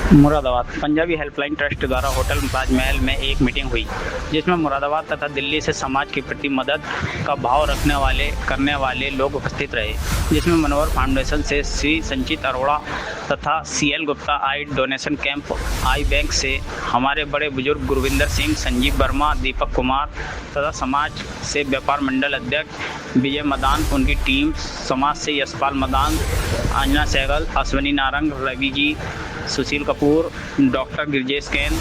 Moradabad Punjabi helpline trust द्वारा hotel Taj Mahal में एक मीटिंग हुई, जिसमें मुरादाबाद तथा दिल्ली से समाज के प्रति मदद का भाव करने वाले लोग उपस्थित रहे, जिसमें मनोहर फाउंडेशन से श्री संचित अरोड़ा तथा CL Gupta eye donation camp eye bank से हमारे बड़े बुजुर्ग गुरविंदर सिंह, संजीव वर्मा, दीपक कुमार तथा समाज से व्यापार मंडल अध्यक्ष विजय मदान, उनकी टीम, समाज से यशपाल मदान, अंजना सहगल, अश्विनी नारंग, रवि जी, सुशील कपूर, डॉक्टर गिरजेश कैन,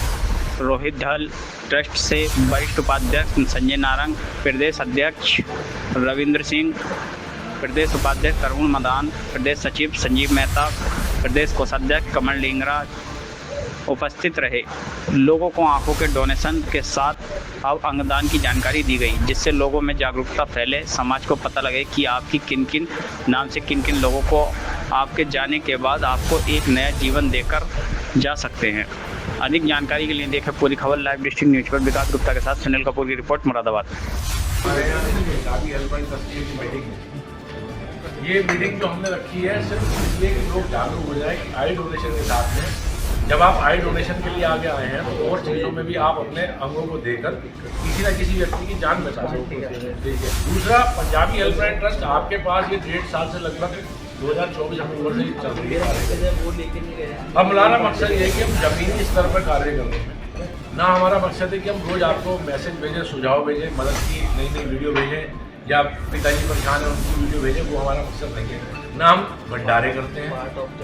रोहित ढल, ट्रस्ट से वरिष्ठ उपाध्यक्ष संजय नारंग, प्रदेश अध्यक्ष रविंद्र सिंह, प्रदेश उपाध्यक्ष तरुण मदान, प्रदेश सचिव संजीव मेहता, प्रदेश कोषाध्यक्ष कमल ढींगरा उपस्थित रहे। लोगों को आंखों के डोनेशन के साथ अब अंगदान की जानकारी दी गई, जिससे लोगों में जागरूकता फैले, समाज को पता लगे कि आपकी किन किन नाम से किन किन लोगों को आपके जाने के बाद आपको एक नया जीवन देकर जा सकते हैं। अधिक जानकारी के लिए देखें पूरी खबर लाइव डिस्ट्रिक्ट न्यूज पर। विकास गुप्ता के साथ सुनील कपूर की रिपोर्ट, मुरादाबाद। ये मीटिंग जो हमने रखी है सिर्फ इसलिए कि लोग जागरूक हो जाए कि आई डोनेशन के साथ में जब आप आई डोनेशन के लिए आगे आए हैं तो और चीज़ों में भी आप अपने अंगों को देकर किसी न किसी व्यक्ति की जान बचा सकते हैं। दूसरा, पंजाबी हेल्पलाइन ट्रस्ट आपके पास ये 1.5 साल से लगभग 2024 अक्टूबर से चल रही है। हमारा मकसद ये है कि हम जमीनी स्तर पर कार्य करें, ना हमारा मकसद है कि हम रोज़ आपको मैसेज भेजें, सुझाव भेजें, मदद की नई नई वीडियो भेजें या पिताजी परेशान है उनकी वीडियो भेजें, वो हमारा मकसद नहीं है। ना हम भंडारे करते हैं,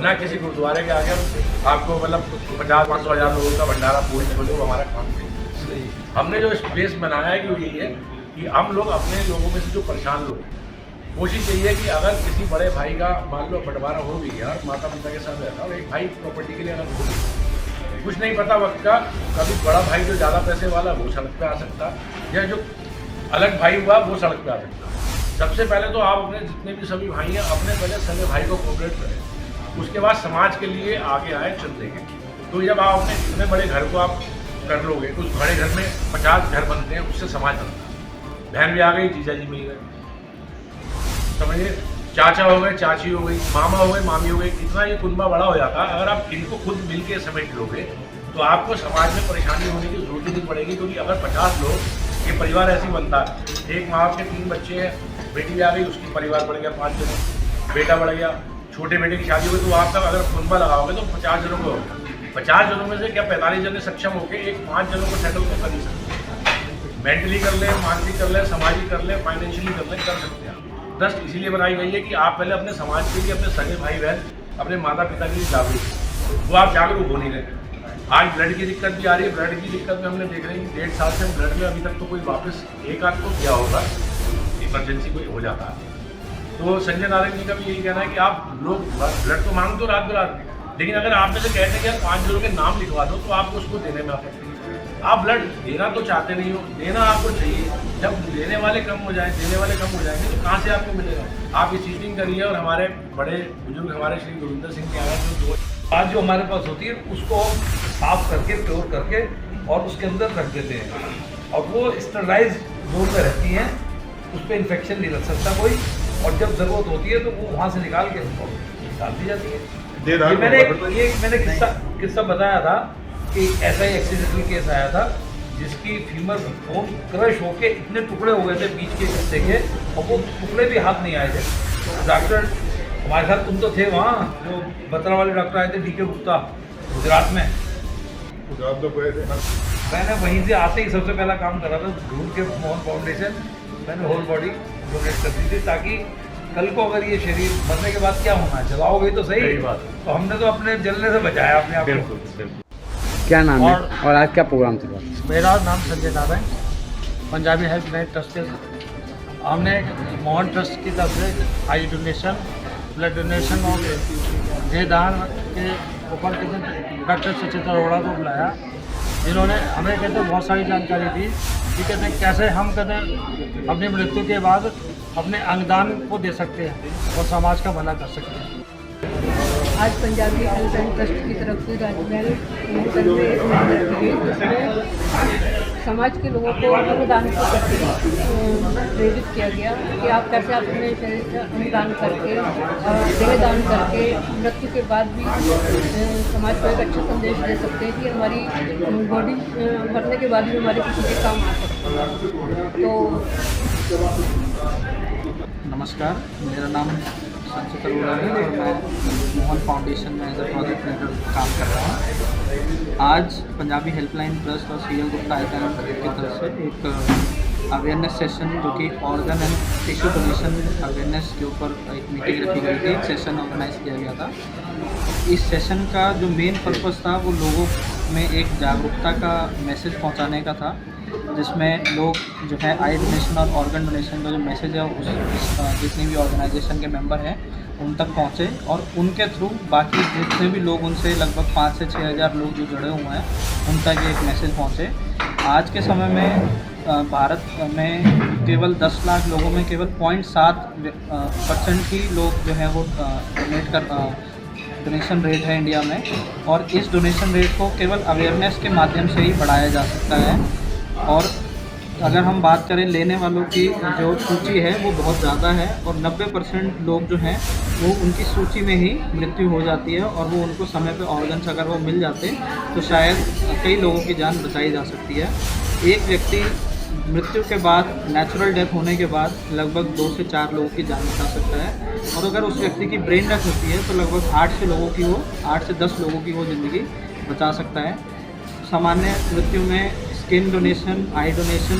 ना किसी गुरुद्वारे के आगे आपको मतलब 50-500 हज़ार लोगों का भंडारा पूरी खोलो, वो हमारा काम नहीं। हमने जो स्पेस बनाया है कि वो यही है कि हम लोग अपने लोगों में से जो परेशान लोग, कोशिश यही है कि अगर किसी बड़े भाई का मान लो बंटवारा हो भी गया, माता पिता के साथ रहता और एक भाई प्रॉपर्टी के लिए अगर हो गया, कुछ नहीं पता वक्त का, कभी बड़ा भाई जो ज़्यादा पैसे वाला वो सड़क पे आ सकता, या जो अलग भाई हुआ वो सड़क पे आ सकता। सबसे पहले तो आप अपने जितने भी सभी भाई हैं अपने पहले सगे भाई को कोऑपरेट करें, उसके बाद समाज के लिए आगे आए, चल देंगे। तो जब आप अपने इतने बड़े घर को आप कर लोगे, उस बड़े घर में 50 घर बनते हैं, उससे समाज बनता है। बहन भी आ गई, जीजा जी मिल गए, समझिए, चाचा हो गए, चाची हो गई, मामा हो गए, मामी हो गई, इतना ये कुनबा बड़ा हो जाता है। अगर आप इनको खुद मिल के समेट लोगे तो आपको समाज में परेशानी होने की जरूरत नहीं पड़ेगी, क्योंकि अगर 50 लोग, ये परिवार ऐसे बनता है, एक माँ के 3 बच्चे हैं, बेटी भी आ गई, उसकी परिवार बढ़ गया 5 जन, बेटा बढ़ गया, छोटे बेटे की शादी हुई, तो आप तक अगर कुनबा लगाओगे तो 50 जनों को, 50 जनों में से क्या 45 जन सक्षम होकर एक 5 जनों को सेटल कर नहीं सकते। मेंटली कर ले, मानसिक कर ले, सामाजिक कर ले, फाइनेंशियली कर ले, कर सकते हैं। ट्रस्ट इसीलिए बनाई गई है कि आप पहले अपने समाज के लिए, अपने सगे भाई बहन, अपने माता पिता के लिए जागरूक, वो आप जागरूक हो नहीं रहे। आज ब्लड की दिक्कत भी आ रही है, ब्लड की दिक्कत में हमने देख रहे हैं कि 1.5 साल से ब्लड में अभी तक तो कोई वापस एक आध को किया होगा, इमरजेंसी कोई हो जाता है। तो संजय नारायण जी का भी यही कहना है कि आप लोग ब्लड तो मांग दो रात बिरात, लेकिन अगर आप में से कहते हैं कि यार 5 जनों के नाम लिखवा दो, तो आपको उसको देने में आपत्ति। आप ब्लड देना तो चाहते नहीं हो, देना आपको चाहिए। जब देने वाले कम हो जाए, देने वाले कम हो जाएंगे तो कहाँ से आपको मिलेगा। आप ये चीटिंग करिए। और हमारे बड़े बुजुर्ग हमारे श्री गुरविंदर सिंह के आगे आज जो हमारे पास होती है उसको साफ करके, प्योर करके और उसके अंदर रख देते हैं, और वो स्टरलाइज जोन में रहती हैं, उस पर इन्फेक्शन नहीं लग सकता कोई, और जब ज़रूरत होती है तो वो वहाँ से निकाल के उसको डाल दी जाती है। ये मैंने किस्सा बताया था कि ऐसा ही एक्सीडेंटल केस आया था, जिसकी फीमर बोन क्रश होके इतने टुकड़े हो गए थे बीच के हिस्से के, और वो टुकड़े भी हाथ नहीं आए थे। तो डॉक्टर हमारे साथ, तुम तो थे वहाँ, जो बतरा वाले डॉक्टर आए थे, डीके गुप्ता, गुजरात में। मैंने वहीं से आते ही सबसे पहला काम करा था, ढूंढ के मोहन फाउंडेशन, मैंने होल बॉडी डोनेट कर दी थी, ताकि कल को अगर ये शरीर मरने के बाद क्या होना है, जलाओगे तो सही बात, तो हमने तो अपने जलने से बचाया अपने आप को। क्या नाम है और आज क्या प्रोग्राम था? मेरा नाम संजय नारायण, पंजाबी हेल्पलाइन ट्रस्ट के हमने मोहन ट्रस्ट की तरफ से आई डोनेशन, ब्लड डोनेशन और देहदान के ऊपर डॉक्टर संचित अरोड़ा को बुलाया, जिन्होंने हमें कहते बहुत सारी जानकारी दी कि कहते कैसे हम कहते अपनी मृत्यु के बाद अपने अंगदान को दे सकते हैं और समाज का भला कर सकते हैं। आज पंजाबी हेल्पलाइन ट्रस्ट की तरफ से ताजमहल होटल में उसमें समाज के लोगों को अंगदान को करते हैं। प्रेरित किया गया कि आप कैसे अपने शरीर का अंगदान करके देह दान करके मृत्यु के बाद भी समाज को एक अच्छा संदेश दे सकते हैं कि हमारी बॉडी मरने के बाद भी हमारे किसी के काम आ सकती है। तो नमस्कार, मेरा नाम संचित अरोड़ा है और मैं मोहन फाउंडेशन में एज ए प्रोजेक्ट लीडर काम कर रहा हूँ। आज पंजाबी हेल्पलाइन ट्रस्ट और सीएल गुप्ता हेल्पलाइन प्रोजेक्ट की तरफ से एक अवेयरनेस सेशन जो कि organ and tissue donation awareness के ऊपर एक मीटिंग रखी गई थी, एक सेशन ऑर्गेनाइज किया गया था। इस सेशन का जो मेन पर्पस था वो लोगों में एक जागरूकता का मैसेज पहुँचाने का था, जिसमें लोग जो है आई डोनेशन और ऑर्गन डोनेशन का जो मैसेज है उस जितने भी ऑर्गेनाइजेशन के मेंबर हैं उन तक पहुँचे और उनके थ्रू बाकी जितने भी लोग उनसे लगभग 5 से 6 हज़ार लोग जो जुड़े हुए हैं उन तक एक मैसेज पहुँचे। आज के समय में भारत में केवल 10 लाख लोगों में केवल 0.7% ही लोग जो है वो डोनेशन रेट है इंडिया में, और इस डोनेशन रेट को केवल अवेयरनेस के माध्यम से ही बढ़ाया जा सकता है। और अगर हम बात करें लेने वालों की जो सूची है वो बहुत ज़्यादा है और 90% लोग जो हैं वो उनकी सूची में ही मृत्यु हो जाती है, और वो उनको समय पे ऑर्गन्स अगर वो मिल जाते तो शायद कई लोगों की जान बचाई जा सकती है। एक व्यक्ति मृत्यु के बाद नेचुरल डेथ होने के बाद लगभग 2 से 4 लोगों की जान बचा सकता है, और अगर उस व्यक्ति की ब्रेन डेथ होती है तो लगभग 8 से 10 लोगों की वो ज़िंदगी बचा सकता है। सामान्य मृत्यु में स्किन डोनेशन, आई डोनेशन,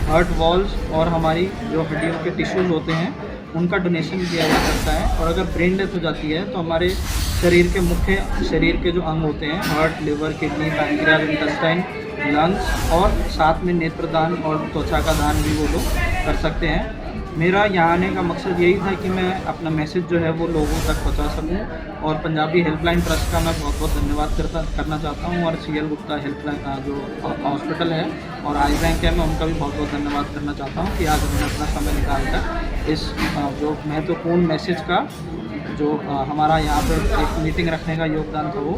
हार्ट वॉल्स और हमारी जो हड्डियों के टिश्यूज़ होते हैं उनका डोनेशन किया जा सकता है। और अगर ब्रेन डेथ हो जाती है तो हमारे शरीर के मुख्य शरीर के जो अंग होते हैं heart, liver, kidney, pancreas, intestine, lungs और साथ में नेत्रदान और त्वचा का दान भी वो लोग कर सकते हैं। मेरा यहाँ आने का मकसद यही था कि मैं अपना मैसेज जो है वो लोगों तक पहुँचा सकूँ, और पंजाबी हेल्पलाइन ट्रस्ट का मैं बहुत बहुत धन्यवाद करना चाहता हूँ, और सीएल गुप्ता हेल्पलाइन जो हॉस्पिटल है और आई बैंक है मैं उनका भी बहुत बहुत धन्यवाद करना चाहता हूँ कि आज उन्होंने अपना समय निकालकर इस जो महत्वपूर्ण मैसेज का जो हमारा यहाँ पर एक मीटिंग रखने का योगदान था वो